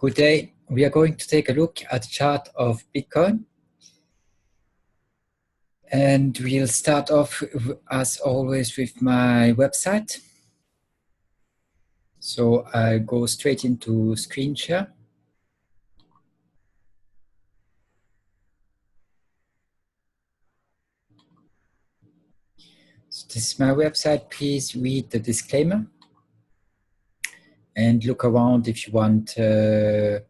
Good day. We are going to take a look at the chart of Bitcoin. And we'll start off, as always, with my website. So I'll go straight into screen share. So this is my website. Please read the disclaimer and look around if you want to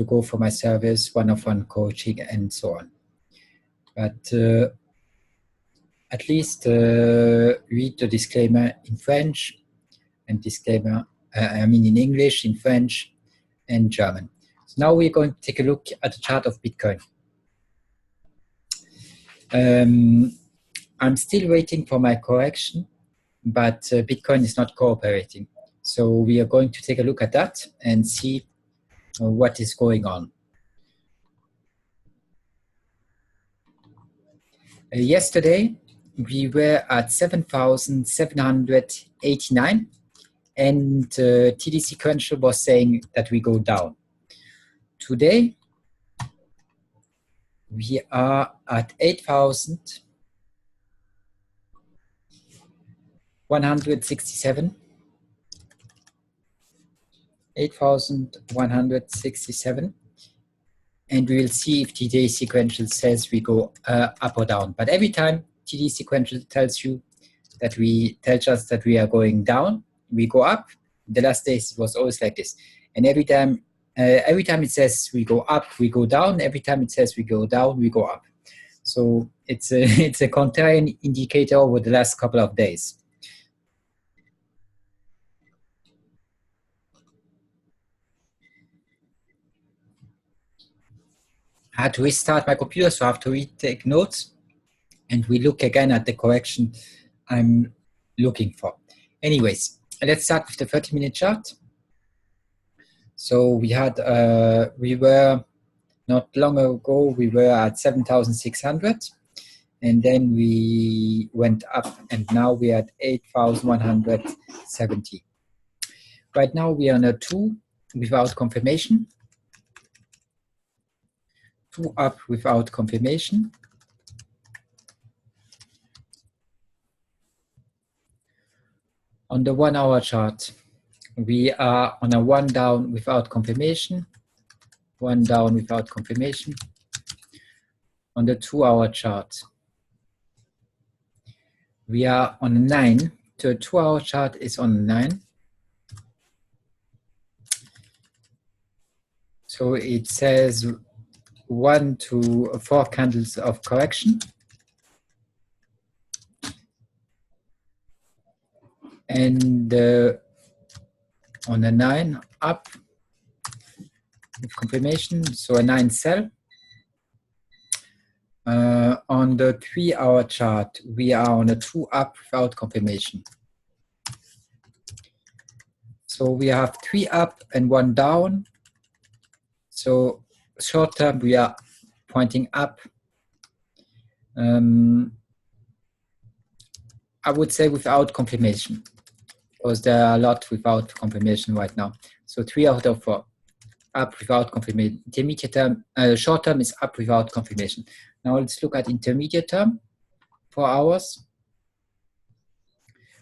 go for my service, one-on-one coaching, and so on. But at least read the disclaimer in French and disclaimer, in English, in French, and German. So now we're going to take a look at the chart of Bitcoin. I'm still waiting for my correction, but Bitcoin is not cooperating. So we are going to take a look at that and see what is going on. Yesterday, we were at 7,789, and TD sequential was saying that we go down. Today, we are at 8,167. 8,167. And we will see if TD sequential says we go up or down. But every time TD sequential tells us that we are going down, we go up. The last days it was always like this. And every time it says we go up, we go down. Every time it says we go down, we go up. So it's a contrarian indicator over the last couple of days. I had to restart my computer, so I have to retake notes, and we look again at the correction I'm looking for. Anyways, let's start with the 30-minute chart. So we were not long ago, we were at 7,600, and then we went up, and now we are at 8,170. Right now we are on a 2 without confirmation. 2 up without confirmation. On the 1 hour chart, we are on a 1 down without confirmation. 1 down without confirmation. On the 2 hour chart, we are on a 9. The 2 hour chart is on a 9. So it says 1 to 4 candles of correction. And on a 9 up with confirmation, so a 9 sell. On the 3 hour chart, we are on a 2 up without confirmation. So we have 3 up and 1 down. So short term, we are pointing up. I would say without confirmation, because there are a lot without confirmation right now. So 3 out of 4 up without confirmation. Intermediate term, short term is up without confirmation. Now let's look at intermediate term, 4 hours.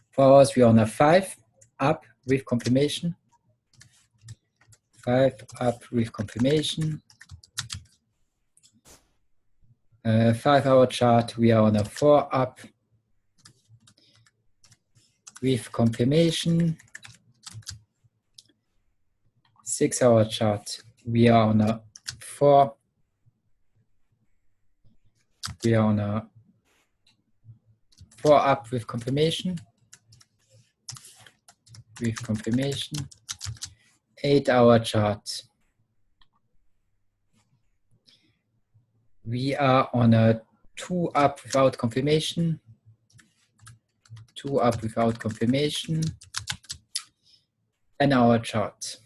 4 hours, we are on a 5 up with confirmation. 5 up with confirmation. 5 hour chart, we are on a 4 up with confirmation. 6 hour chart, we are on a 4. We are on a 4 up with confirmation. With confirmation. 8 hour chart, we are on a 2 up without confirmation. 2 up without confirmation. 10 hour chart,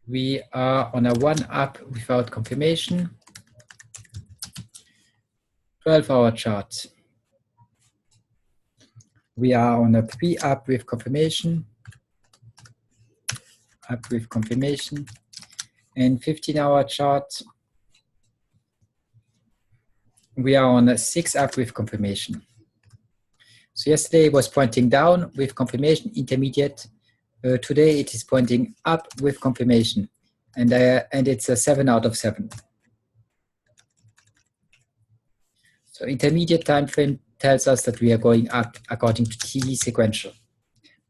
we are on a 1 up without confirmation. 12 hour chart, we are on a 3 up with confirmation. up with confirmation. And 15-hour chart, we are on a 6 up with confirmation. So yesterday it was pointing down with confirmation, intermediate. Today it is pointing up with confirmation, and it's a 7 out of 7. So intermediate time frame tells us that we are going up according to TD sequential.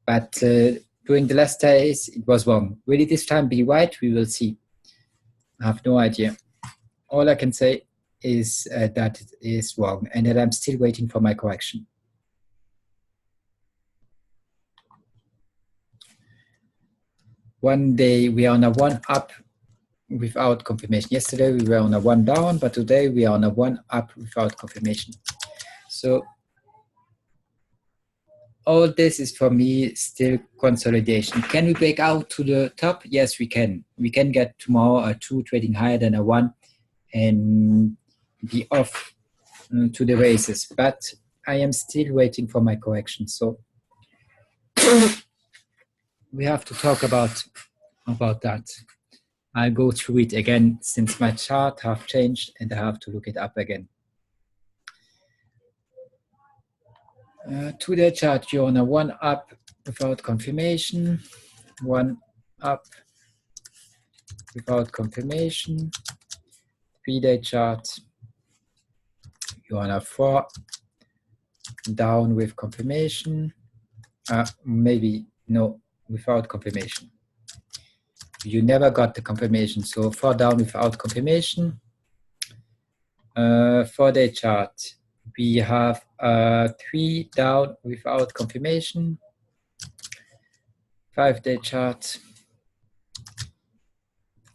But during the last days, it was wrong. Will it this time be right? We will see. I have no idea. All I can say is that it is wrong and that I'm still waiting for my correction. One day we are on a 1 up without confirmation. Yesterday we were on a 1 down, but today we are on a 1 up without confirmation. So all this is for me still consolidation. Can we break out to the top? Yes, we can. We can get tomorrow a 2 trading higher than a 1 and be off to the races. But I am still waiting for my correction. So we have to talk about that. I'll go through it again since my chart have changed and I have to look it up again. To the chart, you're on a 1 up without confirmation, 1 up without confirmation. 3-day chart, you're on a 4 down with confirmation. Maybe no, without confirmation. You never got the confirmation, so 4 down without confirmation. 4-day chart, we have 3 down without confirmation. 5-day chart.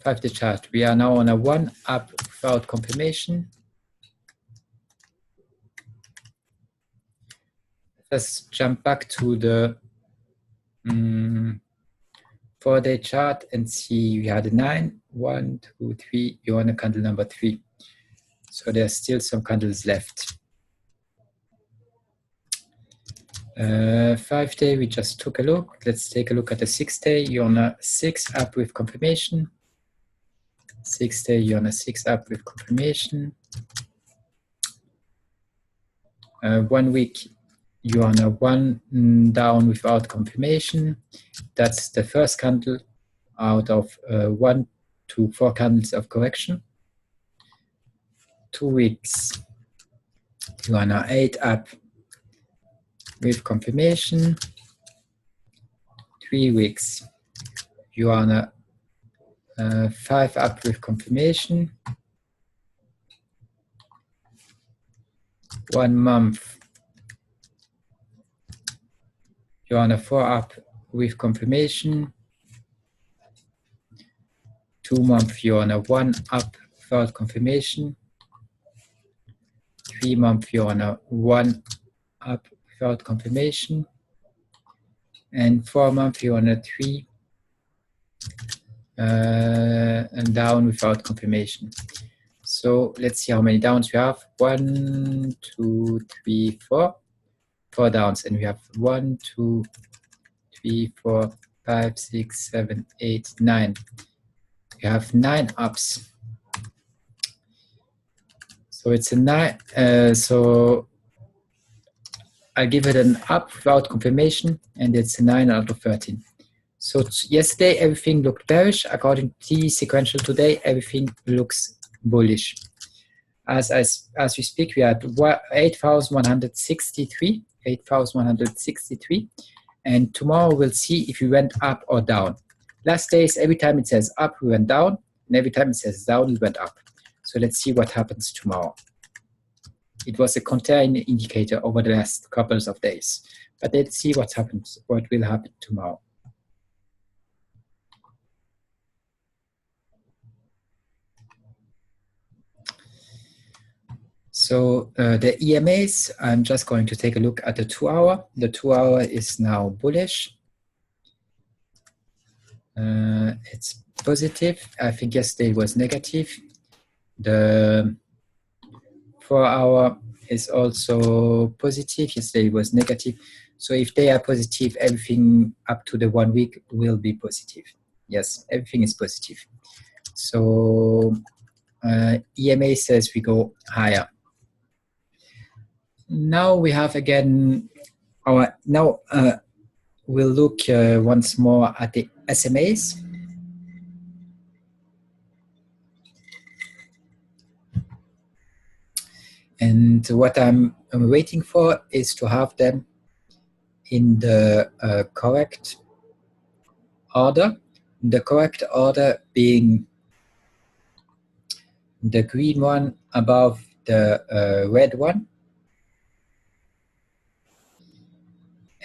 5-day chart, we are now on a 1 up without confirmation. Let's jump back to the 4-day chart and see we had a 9, 1, 2, 3, you're on a candle number 3. So there's still some candles left. 5-day, we just took a look. Let's take a look at the 6-day. You're on a 6 up with confirmation. 6-day, you're on a 6 up with confirmation. 1 week, you're on a 1 down without confirmation. That's the first candle out of 1 to 4 candles of correction. 2 weeks, you're on a 8 up with confirmation. 3 weeks, you are on a 5 up with confirmation. 1 month, you're on a 4 up with confirmation. 2 months, you're on a 1 up without confirmation. 3 months, you're on a 1 up without confirmation. And 4 months, you're on a 3 and down without confirmation. So let's see how many downs we have. 1, 2, 3, 4. 4 downs, and we have 1, 2, 3, 4, 5, 6, 7, 8, 9. We have 9 ups. So it's a 9. So I'll give it an up without confirmation, and it's a 9 out of 13. So yesterday everything looked bearish. According to the sequential today, everything looks bullish. As we speak, we are at 8,163, 8,163, and tomorrow we'll see if we went up or down. Last days, every time it says up, we went down, and every time it says down, we went up. So let's see what happens tomorrow. It was a container indicator over the last couple of days, but let's see what happens, what will happen tomorrow. So the EMAs, I'm just going to take a look at the 2-hour. The 2-hour is now bullish. It's positive. I think yesterday it was negative. The 4-hour is also positive. Yesterday it was negative. So if they are positive, everything up to the 1 week will be positive. Yes, everything is positive. So EMA says we go higher. Now we have again our, now we'll look once more at the SMAs. And what I'm waiting for is to have them in the correct order. The correct order being the green one above the red one,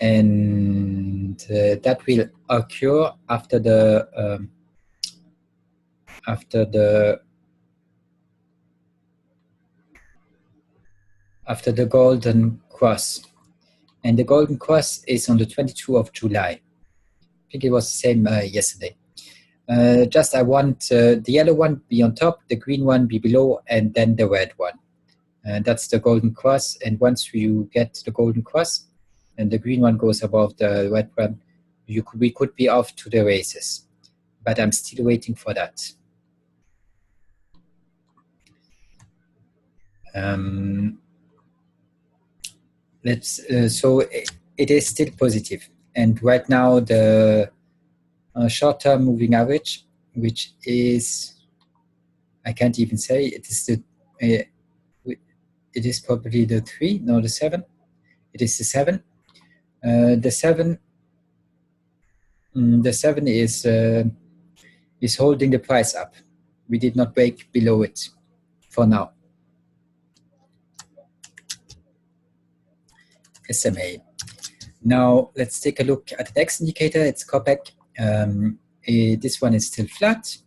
and that will occur after the golden cross. And the golden cross is on the 22nd of July. I think it was the same yesterday. Just I want the yellow one be on top, the green one be below, and then the red one. That's the golden cross. And once you get the golden cross and the green one goes above the red one, we could be off to the races. But I'm still waiting for that. So it is still positive. And right now the short-term moving average, which is, I can't even say, it is the it is probably the 3, no, the 7. It is the 7. The 7 is holding the price up. We did not break below it for now. SMA. Now let's take a look at the next indicator. It's COPEC. This one is still flat,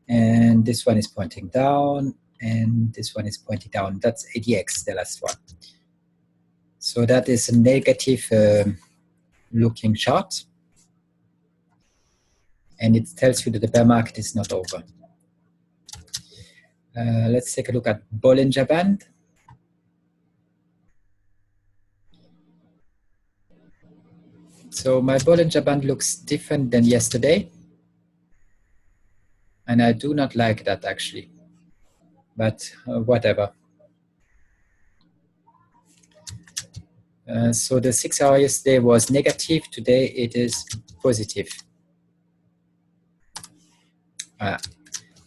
and this one is pointing down, and this one is pointing down. That's ADX, the last one. So that is a negative looking chart, and it tells you that the bear market is not over. Let's take a look at Bollinger Band. So my Bollinger Band looks different than yesterday, and I do not like that actually, but whatever. So the 6 hour yesterday was negative, today it is positive. Let's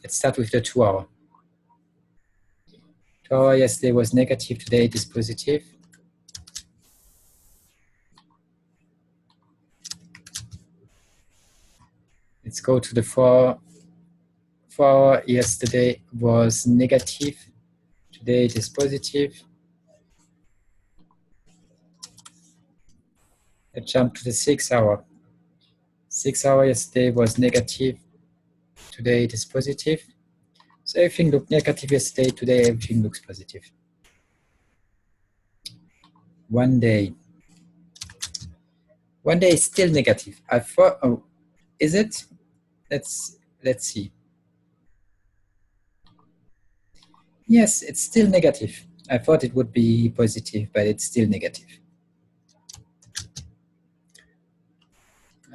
start with the 2 hour. 2 hour yesterday was negative, today it is positive. Let's go to the 4 hour. Yesterday was negative, today it is positive. Let's jump to the 6 hour. 6 hour yesterday was negative, today it is positive. So everything looked negative yesterday, today everything looks positive. 1 day. 1 day is still negative. I thought, oh, is it? Let's see. Yes, it's still negative. I thought it would be positive, but it's still negative.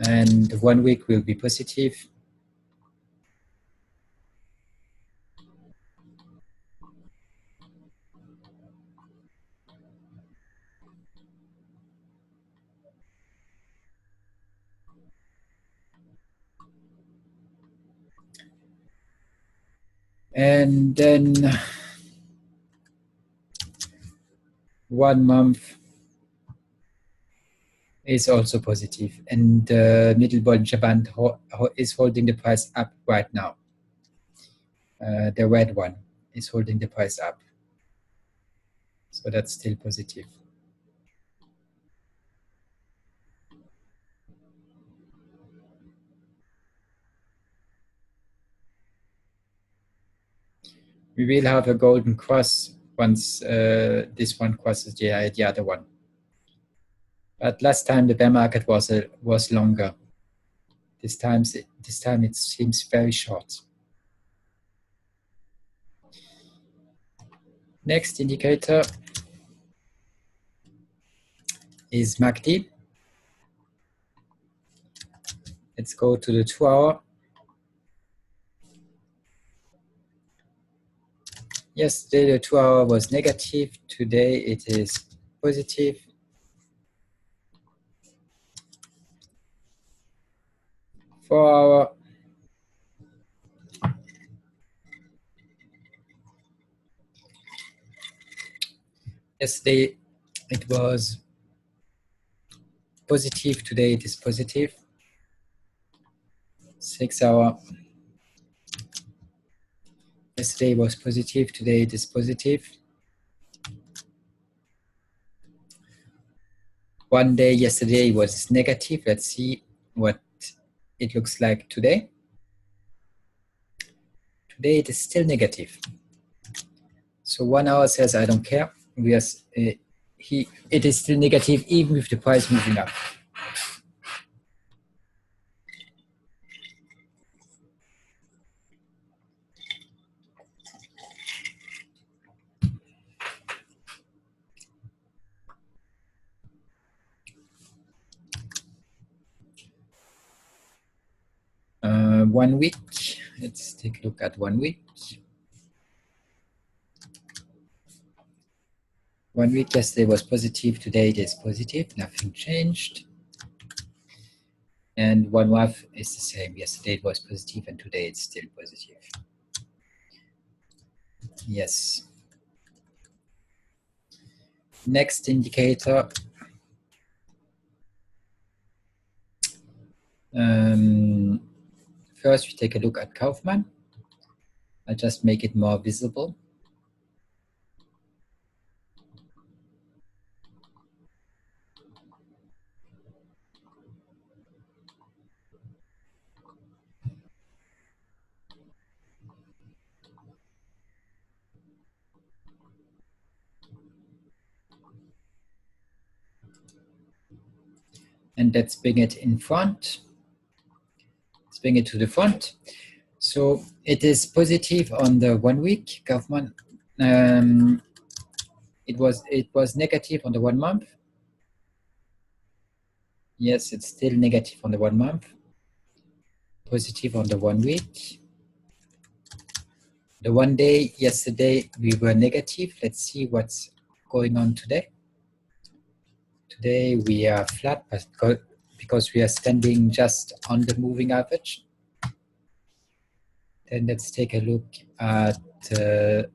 And 1 week will be positive. And then 1 month is also positive. And the middle Bollinger Band is holding the price up right now. The red one is holding the price up. So that's still positive. We will have a golden cross once this one crosses the other one. But last time the bear market was longer. This time it seems very short. Next indicator is MACD. Let's go to the 2-hour. Yesterday the 2-hour was negative. Today it is positive. For yesterday it was positive, today it is positive. 6-hour. Yesterday was positive, today it is positive. 1 day yesterday was negative. Let's see what it looks like today. Today it is still negative. So 1 hour says I don't care. It is still negative even with the price moving up. One week. Let's take a look at 1 week. 1 week yesterday was positive. Today it is positive. Nothing changed. And 1 month is the same. Yesterday it was positive and today it's still positive. Yes. Next indicator. First we take a look at Kaufman. I'll just make it more visible. And let's bring it in front. Let's bring it to the front. So it is positive on the 1 week, Kaufman. It was negative on the 1 month. Yes, it's still negative on the 1 month. Positive on the 1 week. The 1 day, yesterday we were negative. Let's see what's going on today. Today we are flat because we are standing just on the moving average. Then let's take a look at the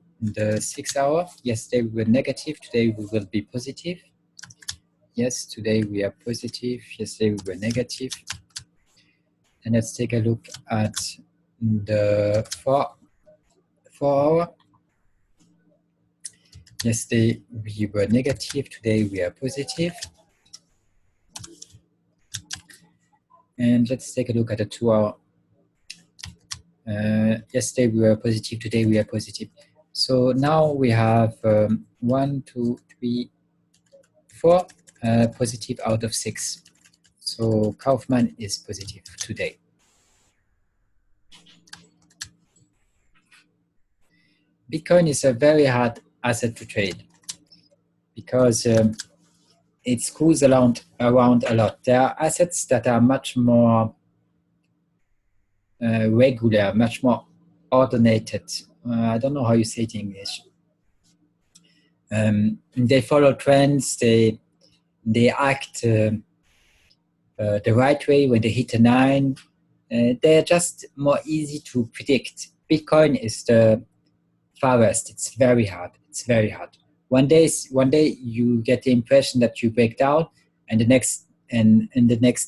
6 hour. Yesterday we were negative, today we will be positive. Yes, today we are positive, yesterday we were negative. And let's take a look at the 4 hour. Yesterday we were negative, today we are positive. And let's take a look at the 2 hour. Yesterday we were positive, today we are positive. So now we have 1, 2, 3, 4 positive out of 6. So Kaufman is positive today. Bitcoin is a very hard asset to trade because it screws around a lot. There are assets that are much more regular, much more ordinated. I don't know how you say it in English. They follow trends. They act the right way when they hit a 9. They're just more easy to predict. Bitcoin is the farthest. It's very hard. It's very hard. One day you get the impression that you break down, and the next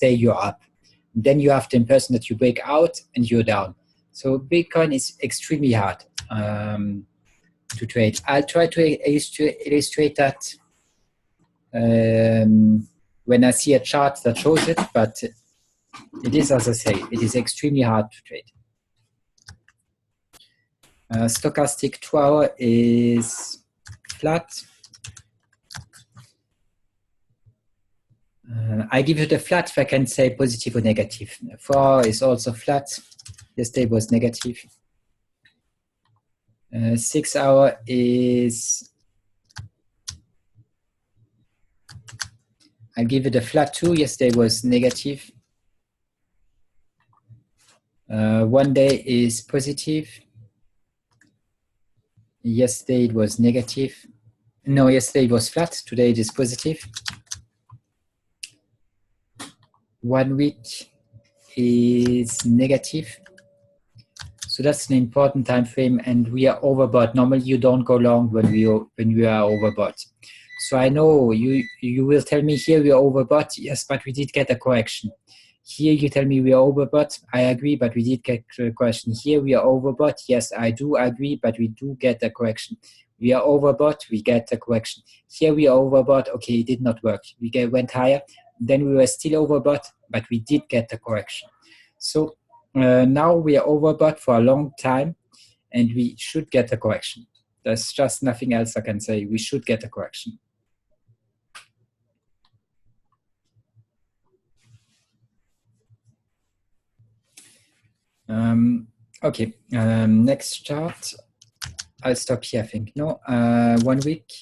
day you're up. Then you have the impression that you break out and you're down. So Bitcoin is extremely hard to trade. I'll try to illustrate that when I see a chart that shows it, but it is, as I say, it is extremely hard to trade. Stochastic 2 hour is flat. I give you the flat if I can say positive or negative. 4 hour is also flat. Yesterday was negative. 6 hour is, I give it a flat too. Yesterday was negative. One day is positive. Yesterday it was negative. No, yesterday it was flat. Today it is positive. 1 week is negative. So that's an important time frame, and we are overbought. Normally you don't go long when we are overbought. So I know you will tell me here we are overbought. Yes, but we did get a correction. Here you tell me we are overbought. I agree, but we did get a correction. Here we are overbought. Yes, I do agree, but we do get a correction. We are overbought. We get a correction. Here we are overbought. Okay, it did not work. Went higher. Then we were still overbought, but we did get a correction. So now we are overbought for a long time, and we should get a correction. There's just nothing else I can say. We should get a correction. Okay, next chart. I'll stop here, I think. No, 1 week.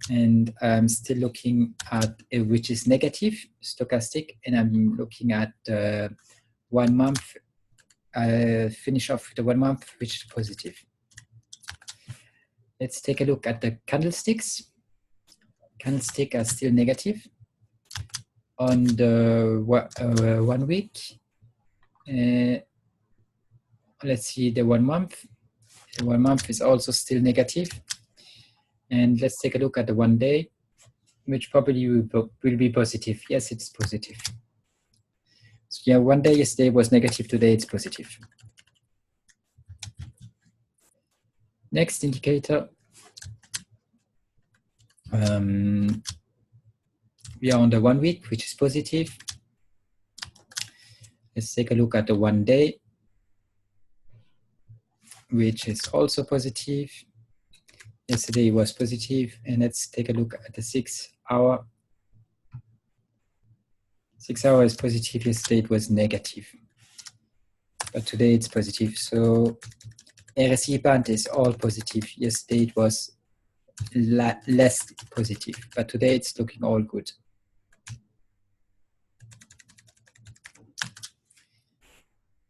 And I'm still looking at which is negative, stochastic, and I'm looking at 1 month. Finish off with the 1 month, which is positive. Let's take a look at the candlesticks. Candlesticks are still negative. On the 1 week, let's see the 1 month. The 1 month is also still negative. And let's take a look at the 1 day, which probably will be positive. Yes, it's positive. So yeah, 1 day yesterday was negative, today it's positive. Next indicator. We are on the 1 week, which is positive. Let's take a look at the 1 day, which is also positive. Yesterday was positive, and let's take a look at the 6 hour. 6 hour is positive, yesterday it was negative. But today it's positive, so RSI band is all positive. Yesterday it was less positive, but today it's looking all good.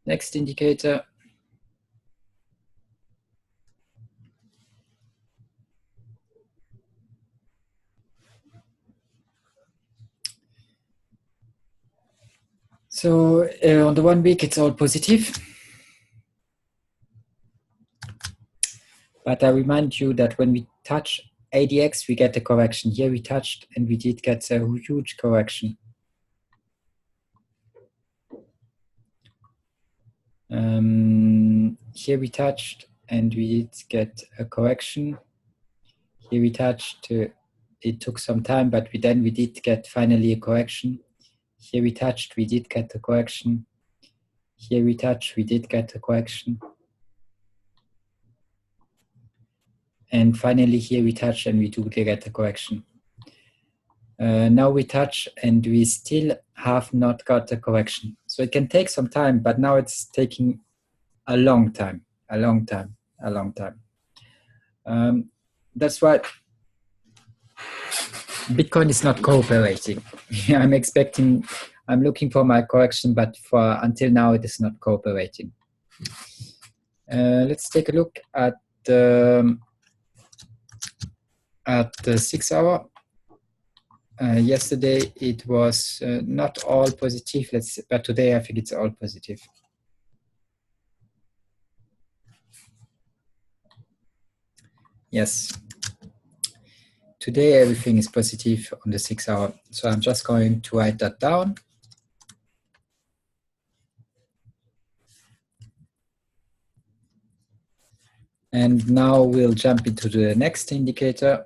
Next indicator. So on the 1 week, it's all positive. But I remind you that when we touch ADX, we get a correction. Here we touched and we did get a huge correction. Here we touched and we did get a correction. Here we touched, it took some time, but we did get finally a correction. Here we touched, we did get a correction. Here we touched, we did get a correction. And finally here we touch and we do get a correction. Now we touch and we still have not got a correction. So it can take some time, but now it's taking a long time, a long time, a long time. That's why Bitcoin is not cooperating. I'm looking for my correction, but until now it is not cooperating. Let's take a look at the 6 hour. Yesterday it was not all positive, but today I think it's all positive. Yes. Today everything is positive on the 6 hour. So I'm just going to write that down. And now we'll jump into the next indicator.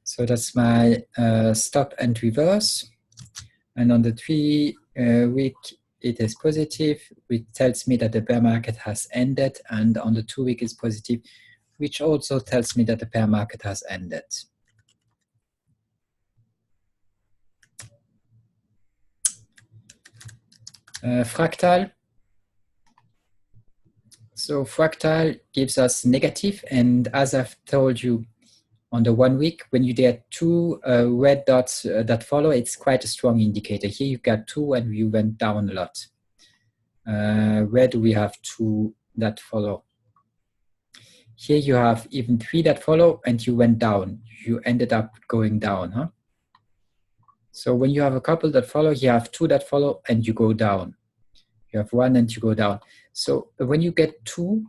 So that's my stop and reverse. And on the 3 week, it is positive, which tells me that the bear market has ended. And on the 2 week is positive, which also tells me that the bear market has ended. Fractal. So fractal gives us negative, and as I've told you, on the 1 week, when you get two red dots that follow, it's quite a strong indicator. Here you got two and you went down a lot. Where do we have two that follow? Here you have even three that follow and you went down. You ended up going down, huh? So when you have a couple that follow, you have two that follow and you go down. You have one and you go down. So when you get two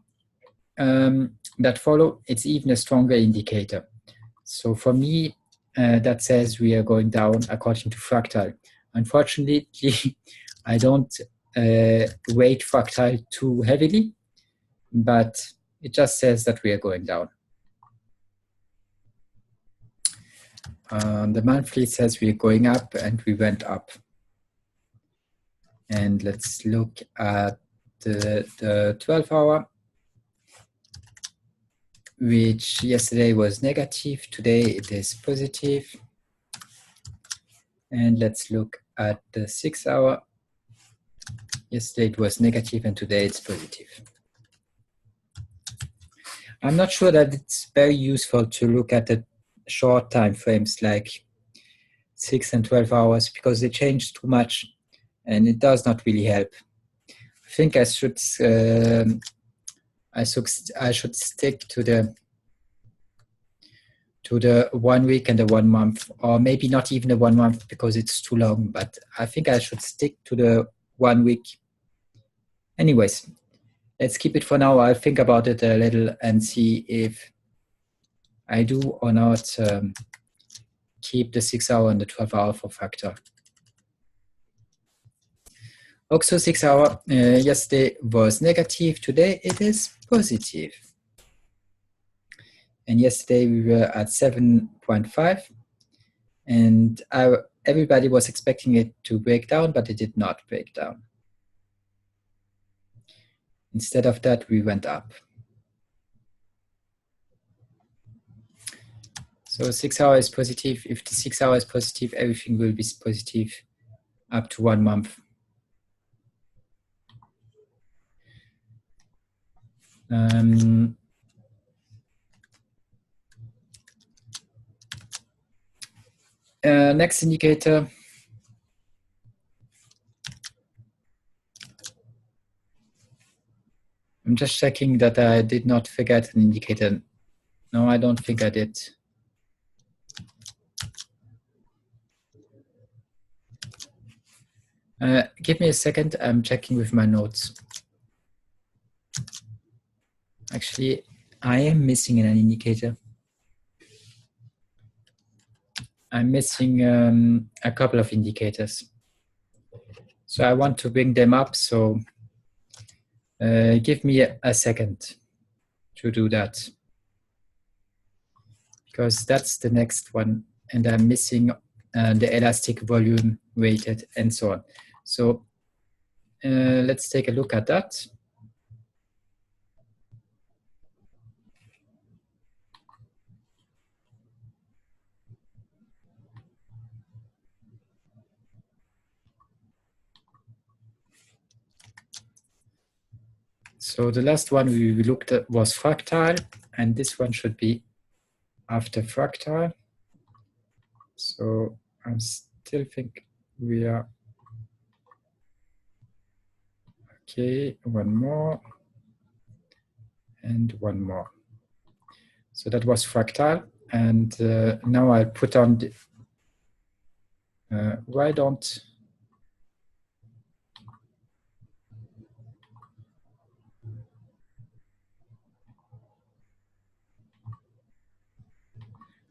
that follow, it's even a stronger indicator. So for me, that says we are going down according to Fractal. Unfortunately, I don't weight Fractal too heavily, but it just says that we are going down. The monthly says we're going up and we went up. And let's look at the 12-hour, which yesterday was negative. Today it is positive. And let's look at the 6-hour. Yesterday it was negative and today it's positive. I'm not sure that it's very useful to look at the short time frames like 6 and 12 hours because they change too much and it does not really help. I think I should stick to the 1 week and the 1 month, or maybe not even the 1 month because it's too long, but I think I should stick to the 1 week. Anyways, let's keep it for now. I'll think about it a little and see if I do or not keep the 6-hour and the 12-hour for Fractal. Also 6-hour yesterday was negative, today it is positive. And yesterday we were at 7.5 and everybody was expecting it to break down, but it did not break down. Instead of that, we went up. So 6-hour is positive. If the 6-hour is positive, everything will be positive up to 1 month. Next indicator. I'm just checking that I did not forget an indicator. No, I don't think I did. Give me a second, I'm checking with my notes. Actually, I am missing an indicator. I'm missing a couple of indicators. So I want to bring them up, so give me a second to do that. Because that's the next one, and I'm missing the elastic volume weighted and so on. So let's take a look at that. So the last one we looked at was Fractal, and this one should be after Fractal. So I still think we are okay. One more and one more. So that was Fractal, and now I'll put on the. Why don't?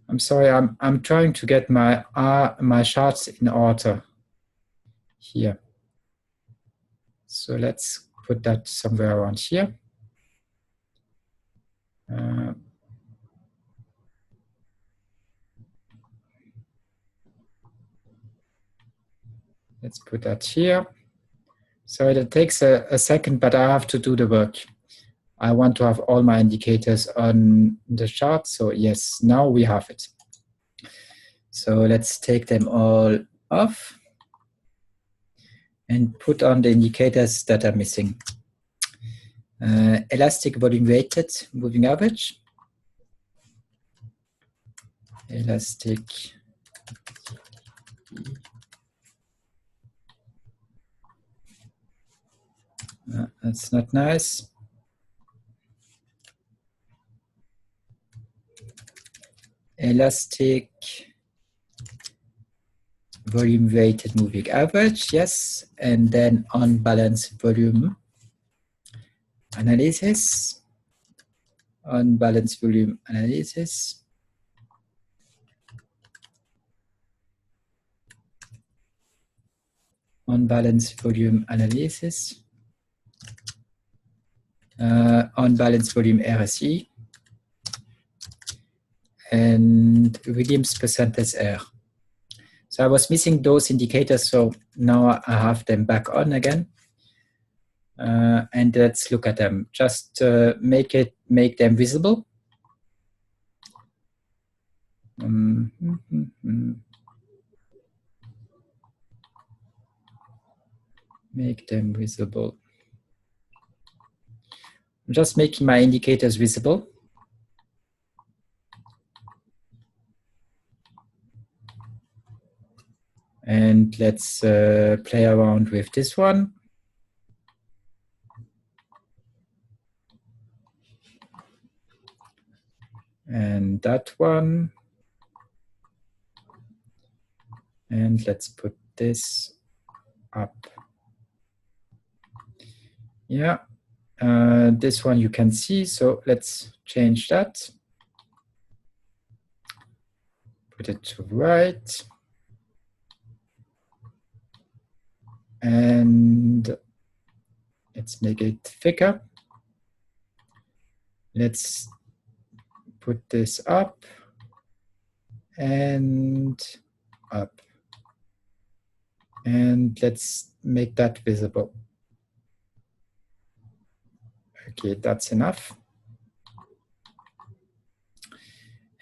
I'm sorry, I'm trying to get my charts in order here. So let's put that somewhere around here. Let's put that here. So it takes a second, but I have to do the work. I want to have all my indicators on the chart. So yes, now we have it. So let's take them all off and put on the indicators that are missing. Elastic volume weighted moving average. elastic. That's not nice. Elastic volume weighted moving average, yes, and then unbalanced volume analysis. Unbalanced volume analysis. Unbalanced volume analysis. Unbalanced volume RSE. And Williams percentage error. So I was missing those indicators, so now I have them back on again. And let's look at them. Just make them visible. Make them visible. I'm just making my indicators visible. And let's play around with this one. And that one. And let's put this up. Yeah, this one you can see, so let's change that. Put it to right. And let's make it thicker. Let's put this up and up. And let's make that visible. Okay, that's enough.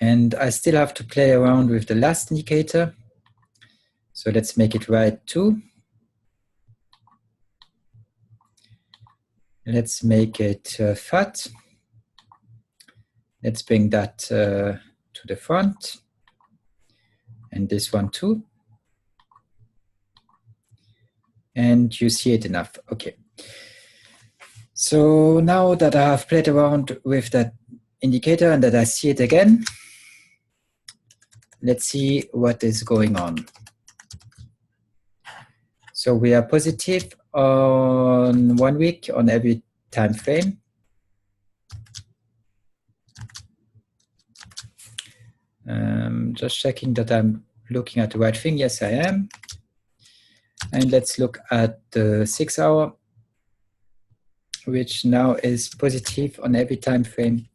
And I still have to play around with the last indicator. So let's make it right too. Let's make it fat. Let's bring that to the front. And this one too. And you see it enough. Okay. So now that I have played around with that indicator and that I see it again, let's see what is going on. So we are positive on 1 week on every time frame. Just checking that I'm looking at the right thing. Yes, I am. And let's look at the 6 hour, which now is positive on every time frame.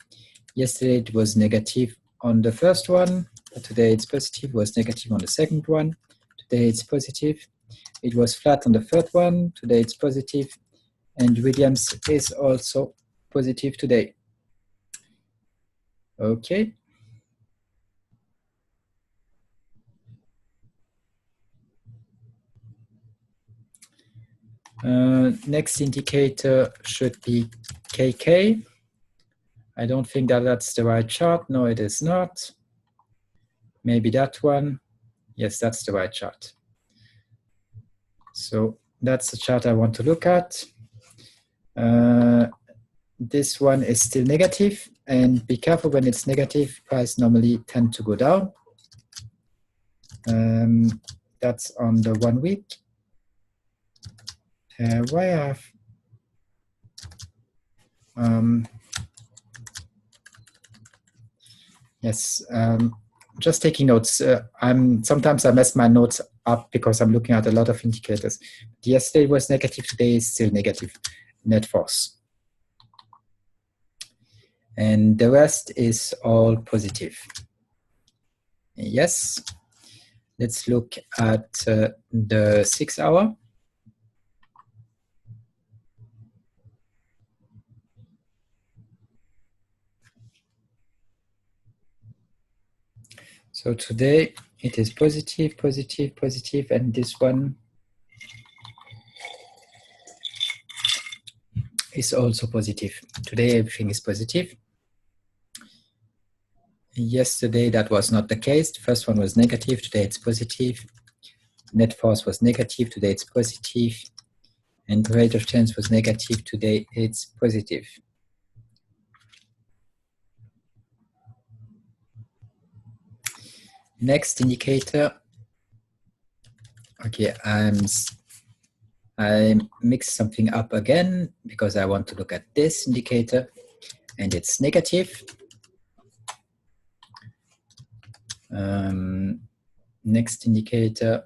Yesterday it was negative on the first one. Today it's positive. It was negative on the second one. Today it's positive. It was flat on the third one. Today it's positive. And Williams is also positive today. Okay. Next indicator should be KK. I don't think that that's the right chart. No, it is not. Maybe that one. Yes, that's the right chart. So that's the chart I want to look at. This one is still negative, and be careful when it's negative. Price normally tend to go down. That's on the 1 week. Why I have yes, just taking notes. Sometimes I mess my notes up because I'm looking at a lot of indicators. Yesterday was negative, today is still negative, net force. And the rest is all positive. Yes. Let's look at the 6 hour. So today it is positive, positive, positive, and this one is also positive. Today everything is positive. Yesterday, that was not the case. The first one was negative, today it's positive. Net force was negative, today it's positive. And rate of change was negative, today it's positive. Next indicator. Okay, I mixed something up again because I want to look at this indicator, and it's negative. Next indicator.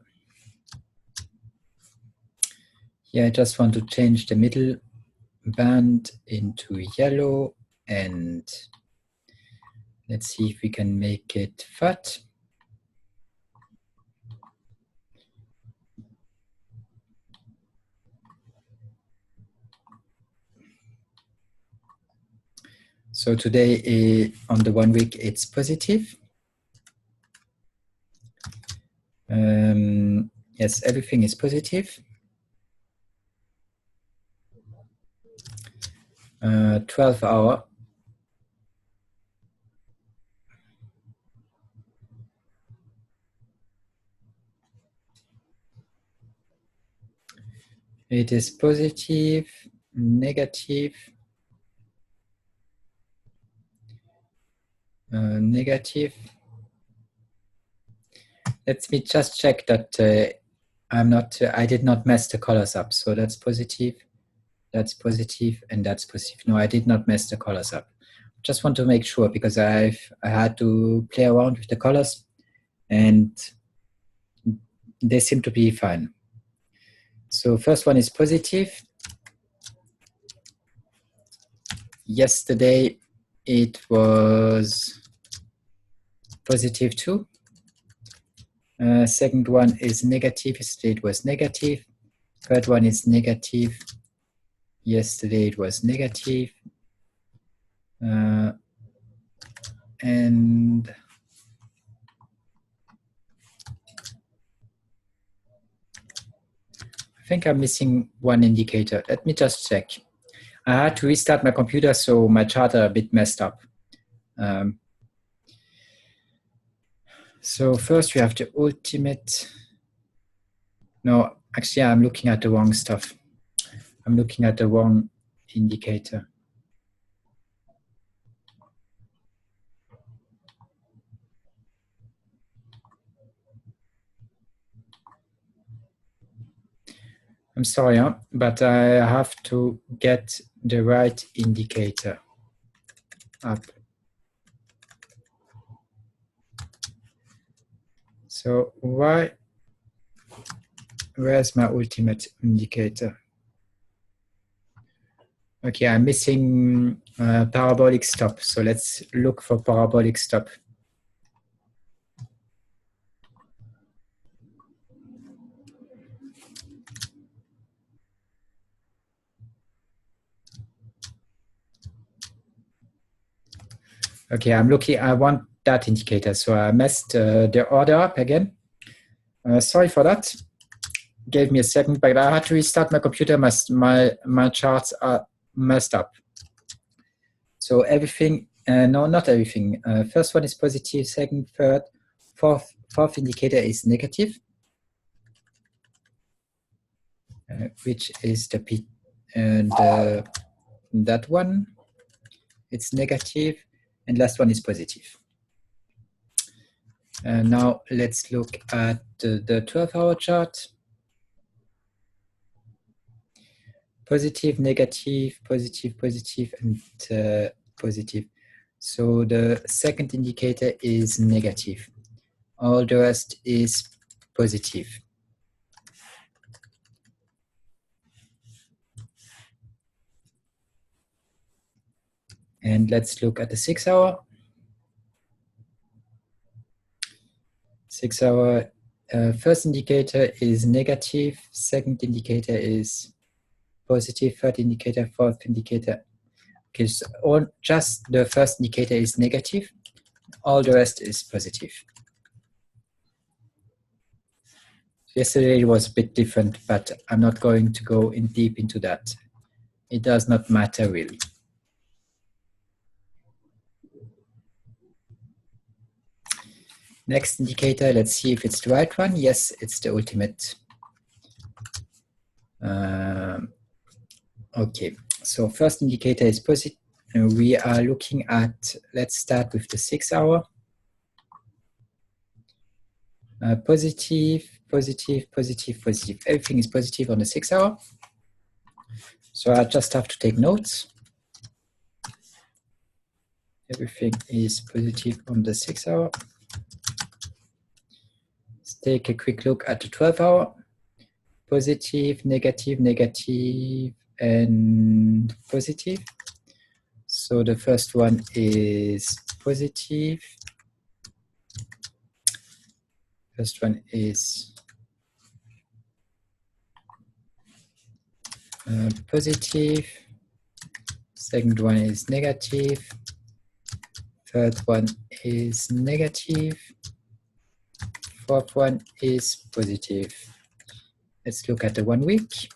Here I just want to change the middle band into yellow, and let's see if we can make it fat. So today on the 1 week, it's positive. Yes, everything is positive. 12 hour. It is positive, negative, negative. Let me just check that I did not mess the colors up. So that's positive, and that's positive. No, I did not mess the colors up. Just want to make sure because I had to play around with the colors and they seem to be fine. So first one is positive. Yesterday it was positive too. Second one is negative. Yesterday it was negative. Third one is negative. Yesterday it was negative. And I think I'm missing one indicator. Let me just check. I had to restart my computer, so my chart are a bit messed up. So first we have the ultimate. No, actually I'm looking at the wrong stuff. I'm looking at the wrong indicator. I'm sorry, but I have to get the right indicator up. So where's my ultimate indicator? Okay, I'm missing parabolic stop. So let's look for parabolic stop. Okay, I'm looking, I want that indicator. So I messed the order up again. Sorry for that. Gave me a second, but I had to restart my computer. My charts are messed up. So everything, no, not everything. First one is positive, second, third, fourth indicator is negative, which is the P, and that one, it's negative, and last one is positive. Now let's look at the 12-hour chart. Positive, negative, positive, positive, and positive. So the second indicator is negative. All the rest is positive. And let's look at the 6-hour. 6-hour first indicator is negative, second indicator is positive, third indicator, fourth indicator. Okay, so just the first indicator is negative, all the rest is positive. Yesterday it was a bit different, but I'm not going to go in deep into that. It does not matter really. Next indicator, let's see if it's the right one. Yes, it's the ultimate. Okay, so first indicator is positive. We are looking at, let's start with the 6 hour. Positive, positive, positive, positive. Everything is positive on the 6 hour. So I just have to take notes. Everything is positive on the 6 hour. Let's take a quick look at the 12 hour. Positive, negative, negative, and positive. So the first one is positive. First one is positive. Second one is negative. Third one is negative. Fourth one is positive. Let's look at the 1 week.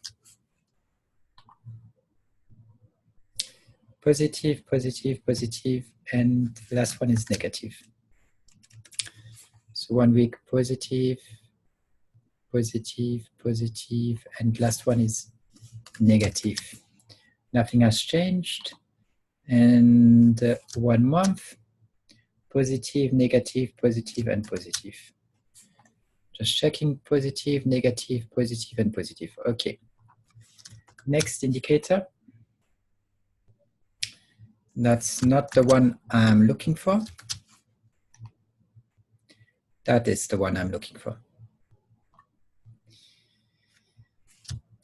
Positive, positive, positive, and the last one is negative. So 1 week positive, positive, positive, and last one is negative. Nothing has changed. And 1 month, positive, negative, positive, and positive. Just checking positive, negative, positive, and positive. Okay. Next indicator. That's not the one I'm looking for. That is the one I'm looking for.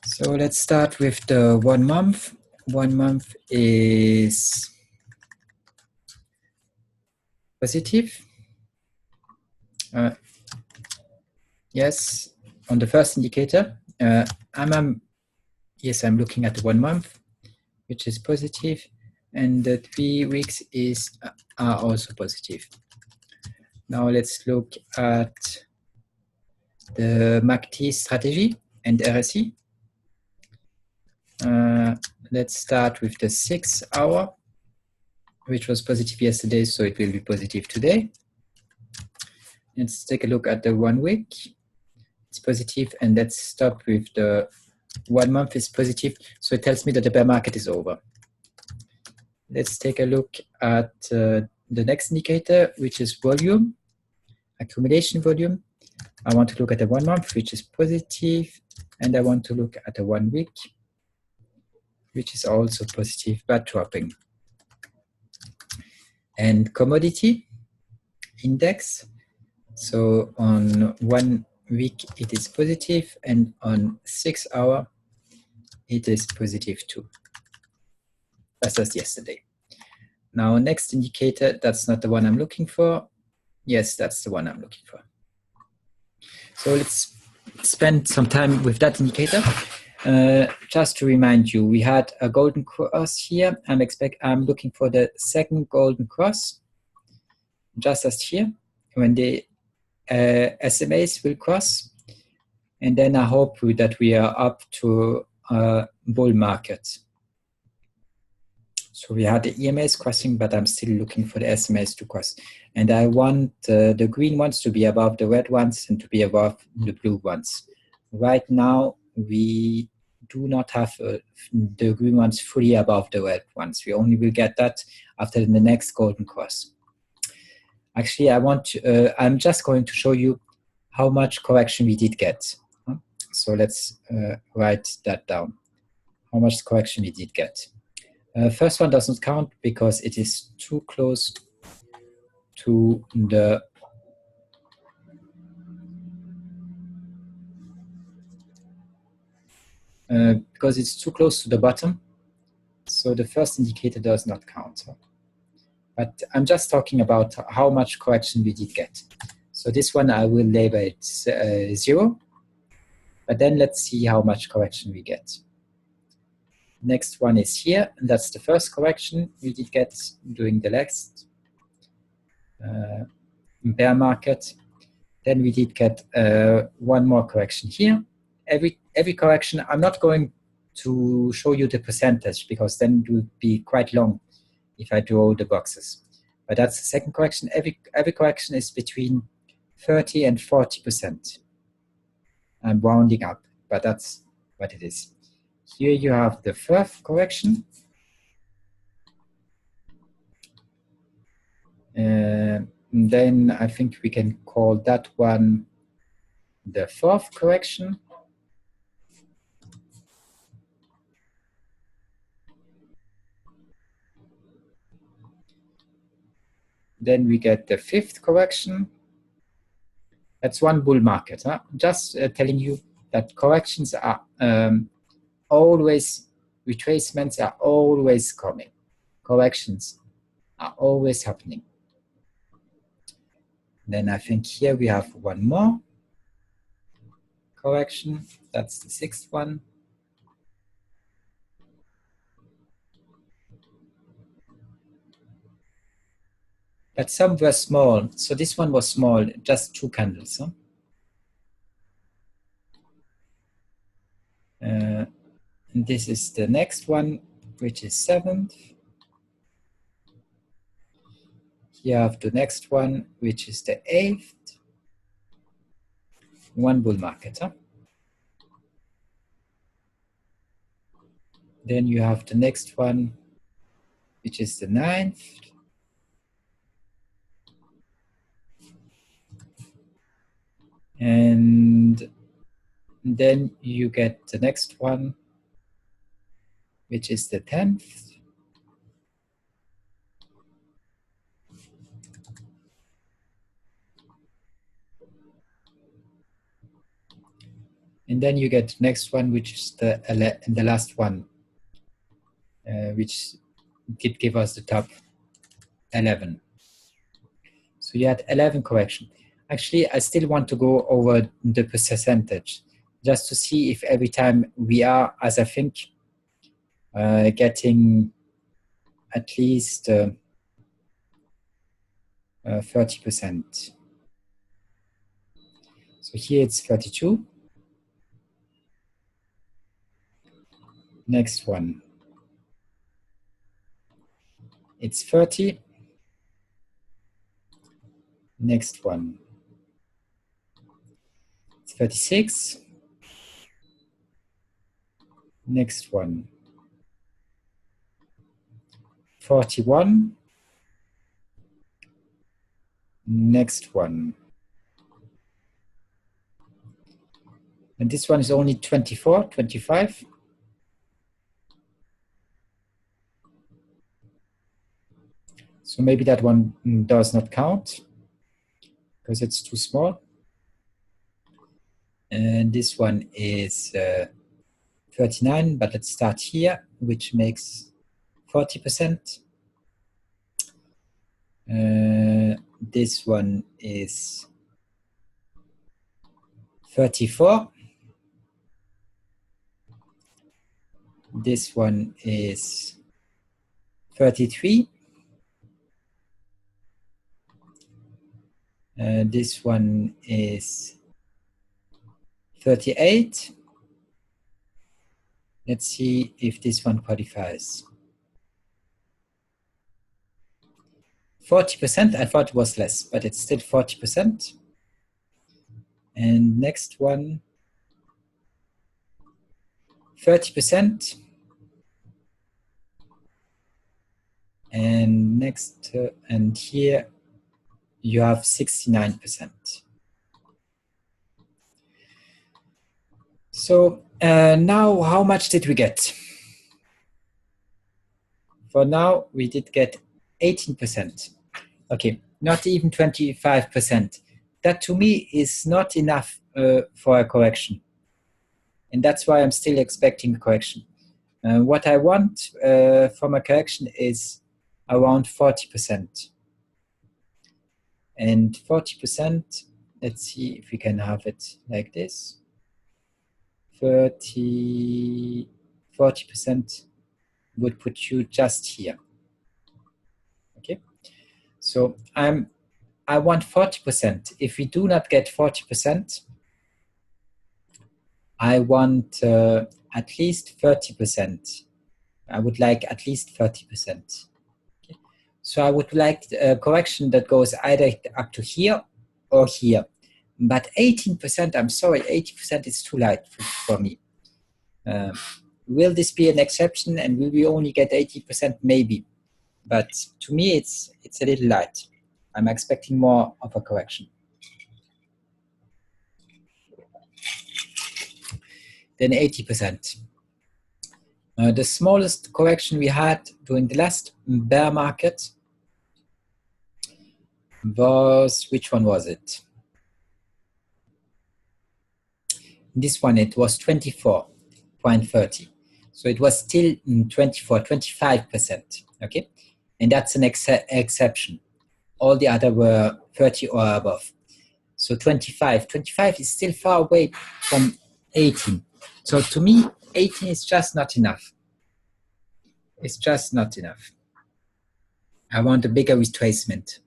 So let's start with the 1 month. 1 month is positive. Yes, on the first indicator, yes, I'm looking at the 1 month, which is positive, and the 3 weeks are also positive. Now let's look at the MACD strategy and RSI. Let's start with the 6 hour, which was positive yesterday, so it will be positive today. Let's take a look at the 1 week. It's positive, and let's stop with the 1 month is positive, so it tells me that the bear market is over. Let's take a look at the next indicator, which is volume, accumulation volume. I want to look at the 1 month, which is positive, and I want to look at the 1 week, which is also positive but dropping. And commodity index. So on 1 week it is positive, and on 6 hour it is positive too. That's just yesterday. Now next indicator, that's not the one I'm looking for. Yes, that's the one I'm looking for. So let's spend some time with that indicator. Just to remind you, we had a golden cross here. I'm looking for the second golden cross, just as here, when the SMAs will cross. And then I hope that we are up to a bull market. So we had the EMAs crossing, but I'm still looking for the SMAs to cross. And I want the green ones to be above the red ones and to be above the blue ones. Right now, we do not have the green ones fully above the red ones. We only will get that after the next golden cross. Actually, I'm just going to show you how much correction we did get. So let's write that down. How much correction we did get. First one doesn't count because it is too close to the because it's too close to the bottom. So the first indicator does not count. But I'm just talking about how much correction we did get. So this one I will label it 0. But then let's see how much correction we get. Next one is here, and that's the first correction we did get during the last bear market. Then we did get one more correction here. Every correction, I'm not going to show you the percentage because then it would be quite long if I draw the boxes. But that's the second correction. Every correction is between 30 and 40%. I'm rounding up, but that's what it is. Here you have the fourth correction. Then I think we can call that one the fourth correction. Then we get the fifth correction. That's one bull market. Huh? Just telling you that corrections are always, retracements are always coming. Corrections are always happening. Then I think here we have one more correction. That's the sixth one. But some were small. So this one was small, just 2 candles. Huh? And this is the next one, which is 7th. Here I have the next one, which is the 8th. One bull market. Huh? Then you have the next one, which is the 9th. And then you get the next one, which is the 10th. And then you get the next one, which is the last one, which did give us the top 11. So you had 11 correction. Actually, I still want to go over the percentage, just to see if every time we are, as I think, getting at least 30%. So here it's 32. Next one, it's 30. Next one, it's 36. Next one, 41. Next one. And this one is only 24, 25. So maybe that one does not count because it's too small. And this one is 39, but let's start here, which makes 40%. This one is 34. This one is 33. This one is 38. Let's see if this one qualifies. 40%, I thought it was less, but it's still 40%. And next one, 30%. And next, and here you have 69%. So now how much did we get? For now, we did get 18%. Okay, not even 25%. That to me is not enough for a correction. And that's why I'm still expecting a correction. What I want from a correction is around 40%. And 40%, let's see if we can have it like this. 40% would put you just here. Okay, so I want 40%. If we do not get 40%, I want at least 30%. I would like at least 30%. Okay. So I would like a correction that goes either up to here or here. But 18%, I'm sorry, 80% is too light for me. Will this be an exception and will we only get 80%? Maybe. But to me, it's a little light. I'm expecting more of a correction. Then 80%. The smallest correction we had during the last bear market was, which one was it? This one, it was 24.30. So it was still 25%, okay? And that's an exception. All the other were 30 or above. So 25 is still far away from 18. So to me, 18 is just not enough. It's just not enough. I want a bigger retracement.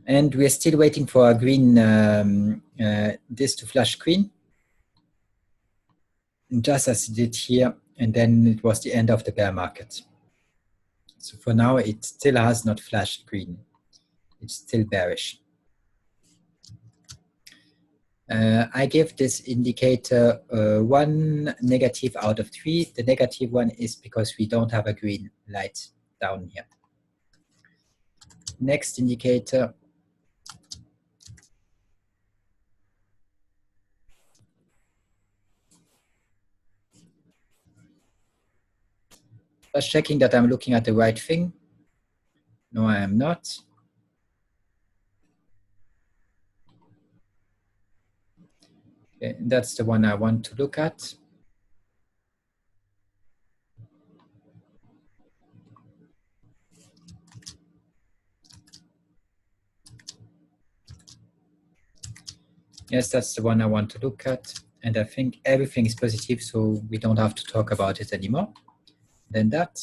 And we're still waiting for a green, this to flash green, just as it did here, and then it was the end of the bear market. So for now, it still has not flashed green. It's still bearish. I give this indicator 1 negative out of 3. The negative one is because we don't have a green light down here. Next indicator. Just checking that I'm looking at the right thing. No, I am not. Okay, that's the one I want to look at. Yes, that's the one I want to look at. And I think everything is positive, so we don't have to talk about it anymore. Then that.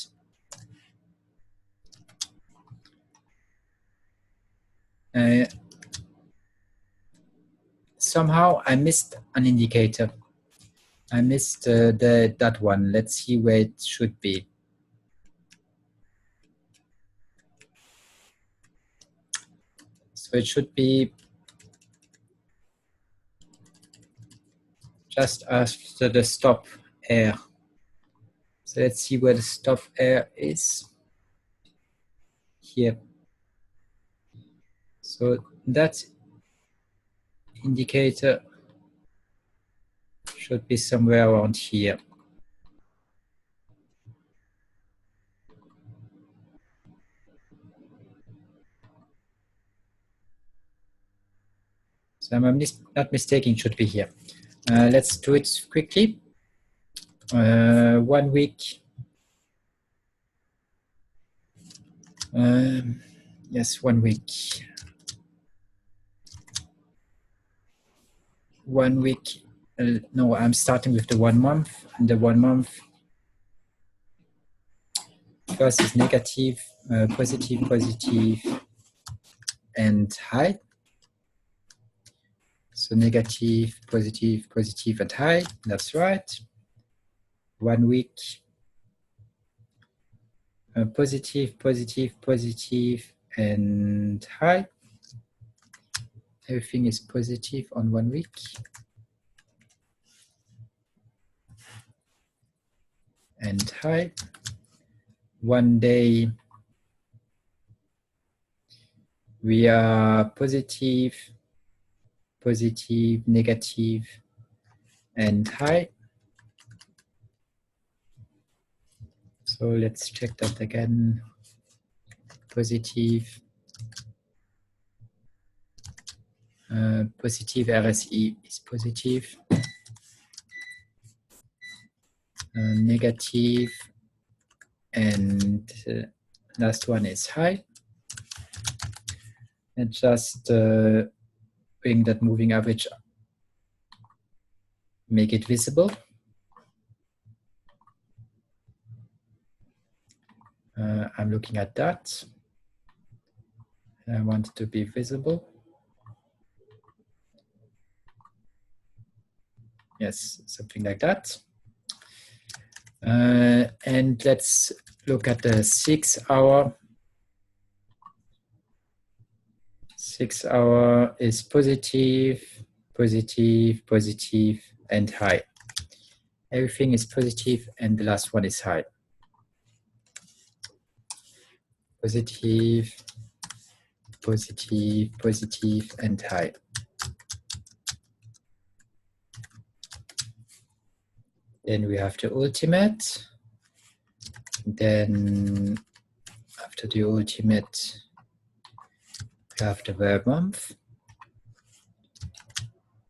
Somehow I missed an indicator. I missed that one. Let's see where it should be. So it should be just after the stop air. So let's see where the stop air is. Here. So that indicator should be somewhere around here. So I'm not mistaken, it should be here. Let's do it quickly. 1 week. Yes, 1 week. 1 week. No, I'm starting with the 1 month. And the 1 month first is negative, positive, positive, and high. So negative, positive, positive, and high. That's right. 1 week. Positive, positive, positive, and high. Everything is positive on 1 week. And high. 1 day, we are positive, positive, negative, and high. So let's check that again. Positive, positive RSI is positive. Negative, and last one is high. And just bring that moving average, make it visible. I'm looking at that. I want it to be visible. Yes, something like that. And let's look at the 6 hour. 6 hour is positive, positive, positive, and high. Everything is positive, and the last one is high. Positive, positive, positive, and high. Then we have the ultimate. Then after the ultimate, we have the verb month.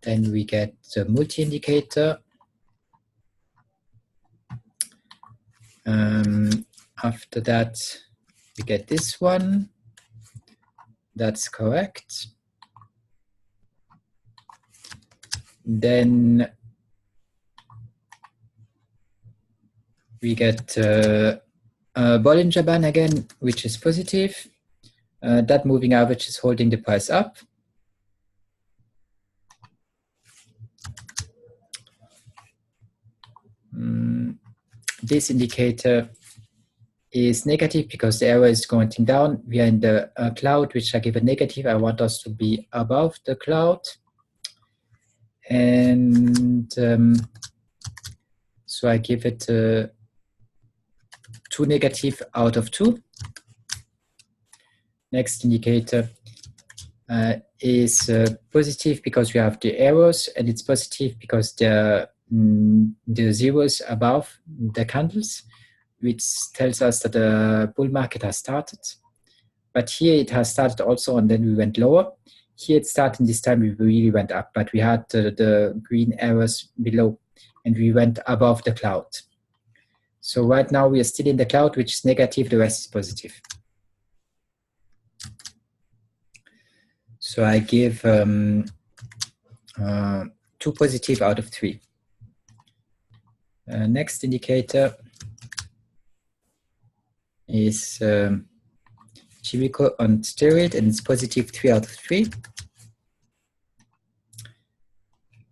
Then we get the multi-indicator. After that, we get this one. That's correct. Then we get Bollinger Band again, which is positive. That moving average is holding the price up. This indicator is negative because the arrow is going down. We are in the cloud, which I give a negative. I want us to be above the cloud. And so I give it 2 negative out of 2. Next indicator is positive because we have the arrows, and it's positive because the zeros above the candles, which tells us that the bull market has started. But here it has started also, and then we went lower. Here it started, this time we really went up, but we had the green arrows below, and we went above the cloud. So right now we are still in the cloud, which is negative, the rest is positive. So I give 2 positive out of 3. Next indicator is Chimico on steroid, and it's positive 3 out of 3.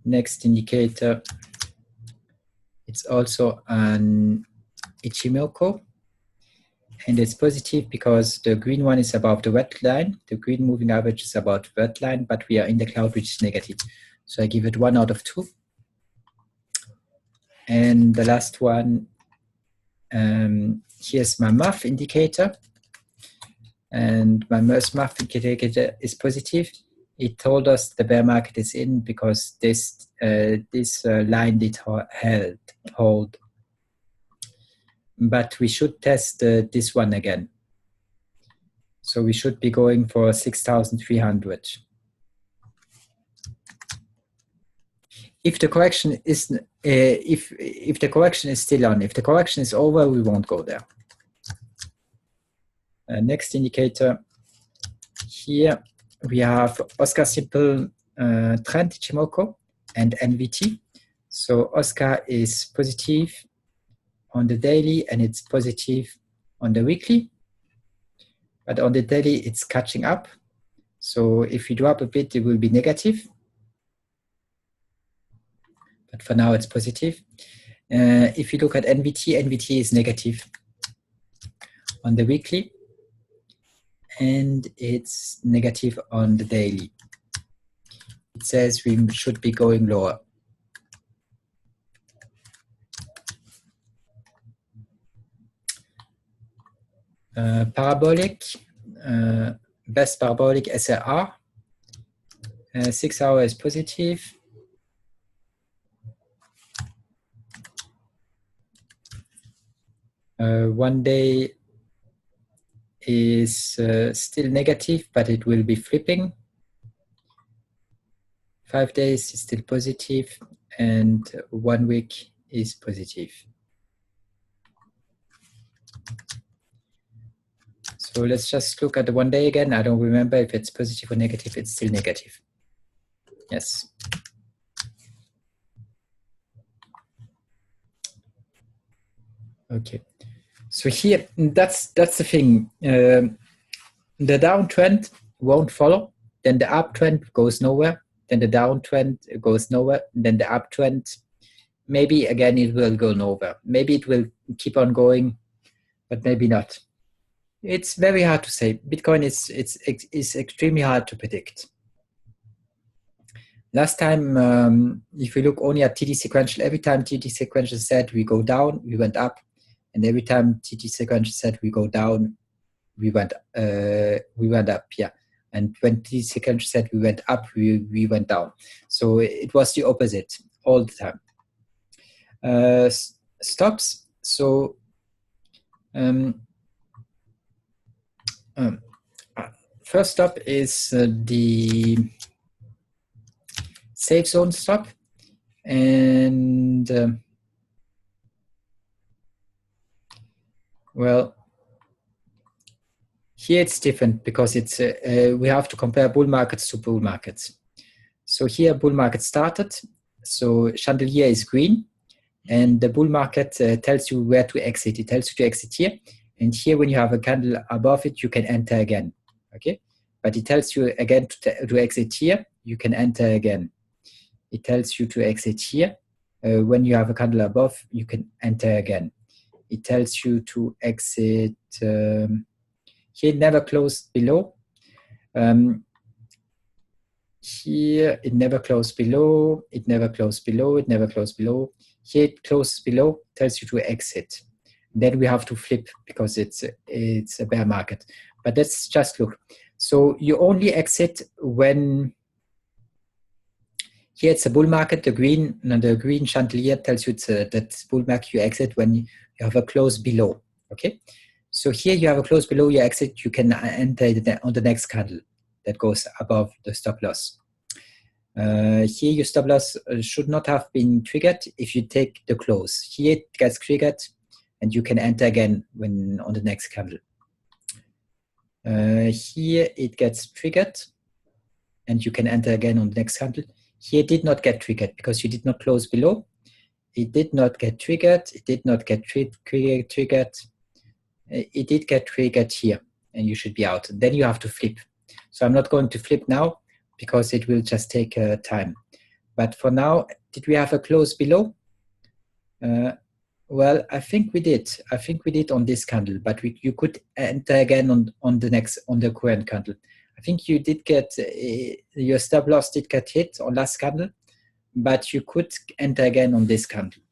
Next indicator, it's also an Ichimoku, and it's positive because the green one is above the red line. The green moving average is above the red line, but we are in the cloud, which is negative. So I give it 1 out of 2. And the last one, here's my MAF indicator. And my MAF indicator is positive. It told us the bear market is in because this line did hold. But we should test this one again. So we should be going for 6,300. If the correction is if the correction is still on, if the correction is over, we won't go there. Next indicator, here we have Oscar Simple Trend Ichimoku and NVT. So Oscar is positive on the daily, and it's positive on the weekly. But on the daily, it's catching up. So if you drop a bit, it will be negative. But for now, it's positive. If you look at NVT, NVT is negative on the weekly, and it's negative on the daily. It says we should be going lower. Parabolic, best parabolic SLR. 6 hours is positive. One day is still negative, but it will be flipping. 5 days is still positive, and 1 week is positive. So let's just look at the 1 day again. I don't remember if it's positive or negative. It's still negative. Yes. Okay. So here, that's the thing. The downtrend won't follow. Then the uptrend goes nowhere. Then the downtrend goes nowhere. Then the uptrend, maybe again it will go nowhere. Maybe it will keep on going, but maybe not. It's very hard to say. Bitcoin is extremely hard to predict. Last time, if we look only at TD sequential, every time TD sequential said we go down, we went up, and every time TD sequential said we go down, we went up. Yeah, and when TD sequential said we went up, we went down. So it was the opposite all the time. Stops. So first stop is the safe zone stop, and well, here it's different because it's we have to compare bull markets to bull markets. So here bull market started, so chandelier is green, and the bull market tells you where to exit. It tells you to exit here, and here when you have a candle above it, you can enter again. Okay, but it tells you again to exit here. You can enter again. It tells you to exit here. When you have a candle above, you can enter again. It tells you to exit here. It never closed below. Here it never closed below. It never closed below. It never closed below. Here it closes below. Tells you to exit. Then we have to flip because it's a bear market. But let's just look. So you only exit when here it's a bull market. The green chandelier tells you that bull market you exit when you have a close below. Okay, so here you have a close below. You exit. You can enter on the next candle that goes above the stop loss. Here your stop loss should not have been triggered if you take the close. Here it gets triggered, and you can enter again when on the next candle. Here it gets triggered, and you can enter again on the next candle. Here it did not get triggered because you did not close below. It did not get triggered. It did not get triggered. It did get triggered here, and you should be out. Then you have to flip. So I'm not going to flip now because it will just take time. But for now, did we have a close below? Well, I think we did. I think we did on this candle, but you could enter again on the current candle. I think you did get your stop loss did get hit on last candle, but you could enter again on this candle.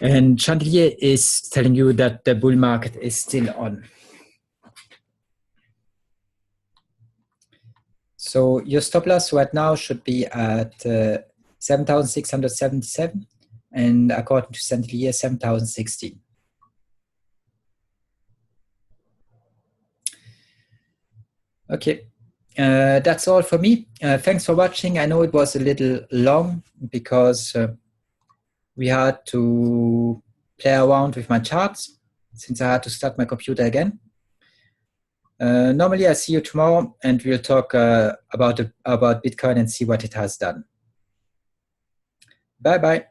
And chandelier is telling you that the bull market is still on. So your stop loss right now should be at 7,677, and according to chandelier, 7,016. Okay, that's all for me. Thanks for watching. I know it was a little long because we had to play around with my charts since I had to start my computer again. Normally I see you tomorrow and we'll talk about Bitcoin and see what it has done. Bye-bye.